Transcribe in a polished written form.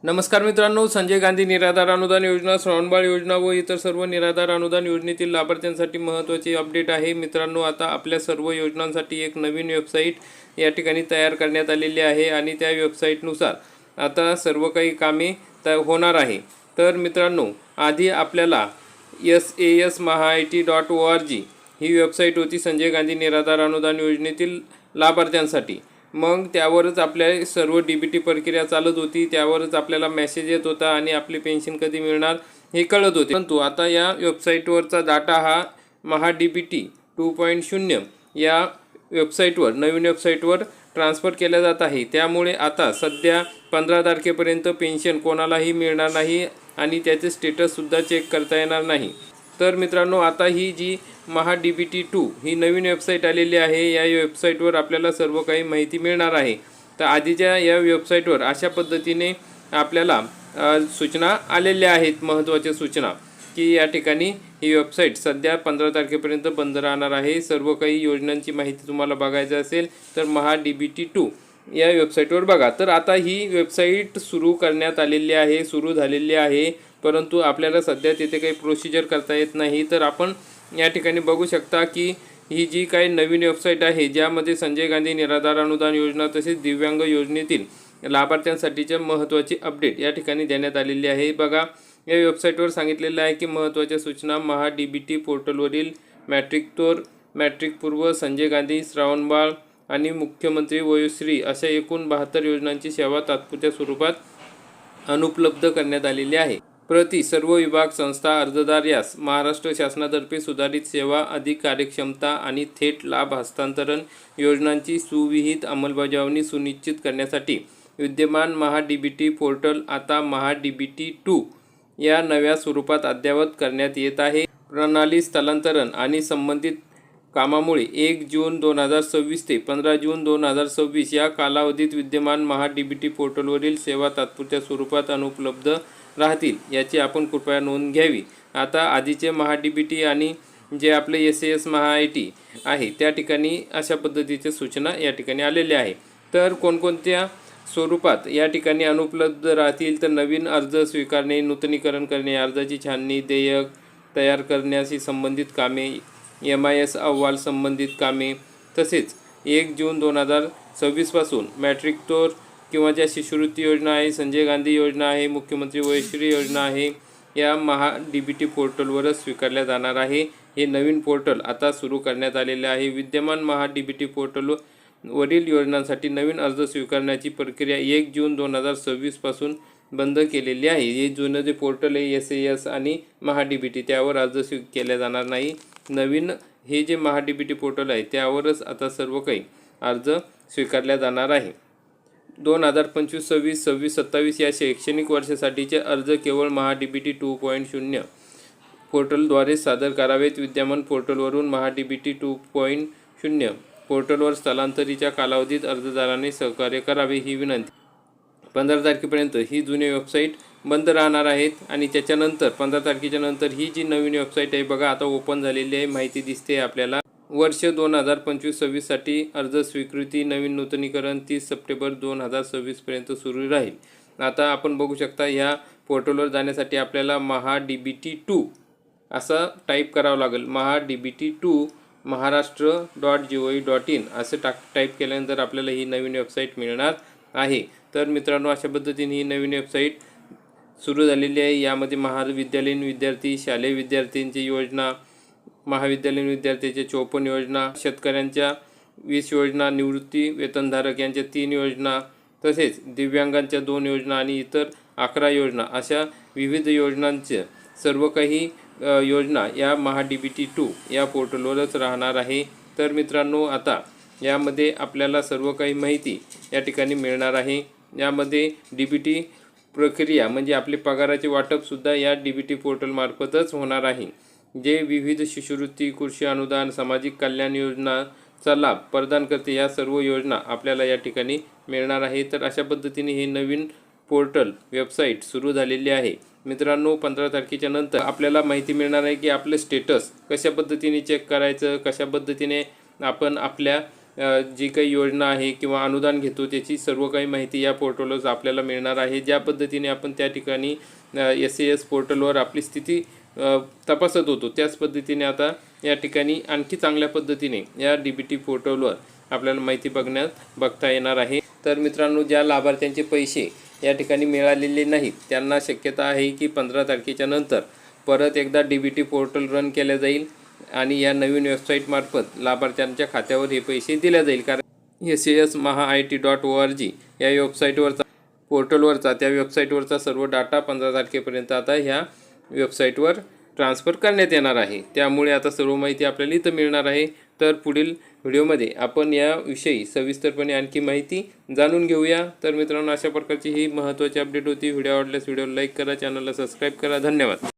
नमस्कार मित्रांनो, संजय गांधी निराधार अनुदान योजना, श्रावणबाळ योजना व इतर सर्व निराधार अनुदान योजनेतील लाभार्थ्यांसाठी महत्त्वाची अपडेट आहे। मित्रांनो, आता आपल्या सर्व योजनांसाठी एक नवीन वेबसाईट या ठिकाणी तयार करण्यात आलेली आहे आणि त्या वेबसाईटनुसार आता सर्व काही कामे होणार आहे। तर मित्रांनो, आधी आपल्याला sasmahit.org ही वेबसाईट होती संजय गांधी निराधार अनुदान योजनेतील लाभार्थ्यांसाठी। मग त्यावरच आपल्या सर्व DBT प्रक्रिया चालत होती, त्यावरच आपल्याला मेसेज येत होता आणि आपली पेन्शन कधी मिळणार हे कळत होते। परंतु आता या वेबसाईटवरचा डाटा हा MahaDBT 2.0 या वेबसाईटवर नवीन वेबसाईटवर ट्रान्सफर केला जात आहे। त्यामुळे आता सध्या 15 तारखेपर्यंत पेन्शन कोणालाही मिळणार नाही आणि त्याचे स्टेटससुद्धा चेक करता येणार नाही। तर मित्रांनो, आता ही जी MahaDBT 2 ही नवीन वेबसाईट आलेली आहे। या वेबसाईटवर आपल्याला सर्व काही माहिती मिळणार आहे। तर आधीच्या या वेबसाईटवर अशा पद्धतीने आपल्याला सूचना आलेल्या आहेत, महत्त्वाच्या सूचना, की या ठिकाणी ही वेबसाईट सध्या 15 तारखेपर्यंत बंद राहणार आहे। सर्व काही योजनांची माहिती तुम्हाला बघायची असेल तर MahaDBT 2 या वेबसाईटवर बघा। तर आता ही वेबसाईट सुरू करण्यात आलेली आहे, सुरू झालेली आहे, परंतु आपल्याला सध्या तिथे काही प्रोसिजर करता येत नाही। तर आपण या ठिकाणी बघू शकता की ही जी काही नवीन वेबसाईट आहे, ज्यामध्ये संजय गांधी निराधार अनुदान योजना तसेच दिव्यांग योजनेतील लाभार्थ्यांसाठीचे महत्त्वाची अपडेट या ठिकाणी देण्यात आलेली आहे। बघा, या वेबसाईटवर सांगितलेलं आहे की महत्त्वाच्या सूचना MahaDBT पोर्टलवरील मॅट्रिक पूर्व, संजय गांधी, श्रावणबाळ आणि मुख्यमंत्री वयोश्री अशा एकूण 72 योजनांची सेवा तात्पुरत्या स्वरूपात अनुपलब्ध करण्यात आलेली आहे। प्रति सर्व विभाग, संस्था, अर्जदार यास महाराष्ट्र शासनातर्फे सुधारित सेवा, अधिक कार्यक्षमता आणि थेट लाभ हस्तांतरण योजनांची सुविहित अंमलबजावणी सुनिश्चित करण्यासाठी विद्यमान MahaDBT पोर्टल आता MahaDBT 2 या नव्या स्वरूपात अद्ययावत करण्यात येत आहे। प्रणाली स्थलांतरण आणि संबंधित कामामुळे 1 जून 2026 ते 15 जून 2026 या कालावधीत विद्यमान MahaDBT पोर्टलवरील सेवा तात्पुरत्या स्वरूपात अनुपलब्ध राहतील, याची आपण कृपया नोंद घ्यावी। आता आधीचे MahaDBT आणि जे आपले sasmahit आहे त्या ठिकाणी अशा पद्धतीच्या सूचना या ठिकाणी आलेल्या आहे। तर कोणकोणत्या स्वरूपात या ठिकाणी अनुपलब्ध राहतील तर नवीन अर्ज स्वीकारणे, नूतनीकरण करणे, अर्जाची छाननी, देयक तयार करण्याशी संबंधित कामे, MIS अहवाल संबंधित कामे, तसेच 1 जून 2026 पासून मॅट्रिकतोर किंवा ज्या शिष्यवृत्ती योजना आहे, संजय गांधी योजना आहे, मुख्यमंत्री वयोश्री योजना आहे, या MahaDBT पोर्टलवरच स्वीकारल्या जाणार आहे। हे नवीन पोर्टल आता सुरू करण्यात आलेले आहे। विद्यमान MahaDBT पोर्टलवरील योजनांसाठी नवीन अर्ज स्वीकारण्याची प्रक्रिया 1 जून 2026 पासून बंद केलेली आहे। हे जुनं जे पोर्टल आहे SAS आणि MahaDBT त्यावर अर्ज केला जाणार नाही। नवीन हे जे MahaDBT पोर्टल आहे त्यावरच आता सर्व काही अर्ज स्वीकारल्या जाणार आहे। 2025, 26, 26, 27 या शैक्षणिक वर्षासाठीचे अर्ज केवळ MahaDBT 2.0 पोर्टलद्वारे सादर करावेत। विद्यमान पोर्टलवरून MahaDBT 2.0 पोर्टलवर स्थलांतरीच्या कालावधीत अर्जदाराने सहकार्य करावे ही विनंती। 15 तारखेपर्यंत ही जुनी वेबसाईट बंद राहणार आहेत आणि त्याच्यानंतर 15 तारखेच्या नंतर ही जी नवीन वेबसाईट आहे बघा आता ओपन झालेली आहे, माहिती दिसते आपल्याला। वर्ष 2025-26 साठी अर्ज स्वीकृती, नवीन नूतनीकरण 30 सप्टेंबर 2026 पर्यंत सुरू राहील। आता आपण बघू शकता ह्या पोर्टलवर जाण्यासाठी आपल्याला MahaDBT 2 असं टाईप करावं लागेल। MahaDBT 2 maharashtra.gov.in असं टाईप केल्यानंतर आपल्याला ही नवीन वेबसाईट मिळणार आहे। तर मित्रांनो, अशा पद्धतीने ही नवीन वेबसाईट सुरू झालेली आहे। यामध्ये महाविद्यालयीन विद्यार्थी, शालेय विद्यार्थ्यांची योजना, महाविद्यालयीन विद्यार्थ्यांच्या 54 योजना, शेतकऱ्यांच्या 20 योजना, निवृत्ती वेतनधारक यांच्या 3 योजना, तसेच दिव्यांगांच्या 2 योजना आणि इतर 11 योजना अशा विविध योजनांचे सर्व काही योजना या MahaDBT 2 या पोर्टलवरच राहणार आहे। तर मित्रांनो, आता यामध्ये आपल्याला सर्व काही माहिती या ठिकाणी मिळणार आहे। यामध्ये DBT प्रक्रिया म्हणजे आपले पगाराचे वाटपसुद्धा या DBT पोर्टलमार्फतच होणार आहे। जे विविध शिष्यवृत्ती, कृषी अनुदान, सामाजिक कल्याण योजनाचा लाभ प्रदान करते या सर्व योजना आपल्याला या ठिकाणी मिळणार आहे। तर अशा पद्धतीने हे नवीन पोर्टल वेबसाईट सुरू झालेली आहे। मित्रांनो, 15 तारखेच्या नंतर आपल्याला माहिती मिळणार आहे की आपलं स्टेटस कशा पद्धतीने चेक करायचं, कशा पद्धतीने आपण आपल्या जी काही योजना आहे किंवा अनुदान घेतो त्याची सर्व काही माहिती या पोर्टलवर आपल्याला मिळणार आहे। ज्या पद्धतीने आपण त्या ठिकाणी SAS पोर्टलवर आपली स्थिती तपासत होतो त्याच पद्धतीने आता या ठिकाणी आणखी चांगल्या पद्धतीने या DBT पोर्टलवर आपल्याला माहिती बघता येणार आहे। तर मित्रांनो, ज्या लाभार्थ्यांचे पैसे या ठिकाणी मिळालेले नाहीत त्यांना शक्यता आहे की 15 तारखेच्या नंतर परत एकदा DBT पोर्टल रन केले जाईल आणि या नवीन वेबसाईटमार्फत लाभार्थ्यांच्या खात्यावर हे पैसे दिले जाईल। कारण sasmahaIT.org या वेबसाईटवरचा पोर्टलवरचा त्या वेबसाईटवरचा सर्व डाटा 15 तारखेपर्यंत आता ह्या वेबसाईटवर ट्रान्सफर करण्यात येणार आहे। त्यामुळे आता सर्व माहिती आपल्याला इथं मिळणार आहे। तर पुढील व्हिडिओमध्ये आपण याविषयी सविस्तरपणे आणखी माहिती जाणून घेऊया। तर मित्रांनो, अशा प्रकारची ही महत्त्वाची अपडेट होती। व्हिडिओ आवडल्यास व्हिडिओला लाईक करा, चॅनलला सबस्क्राईब करा। धन्यवाद।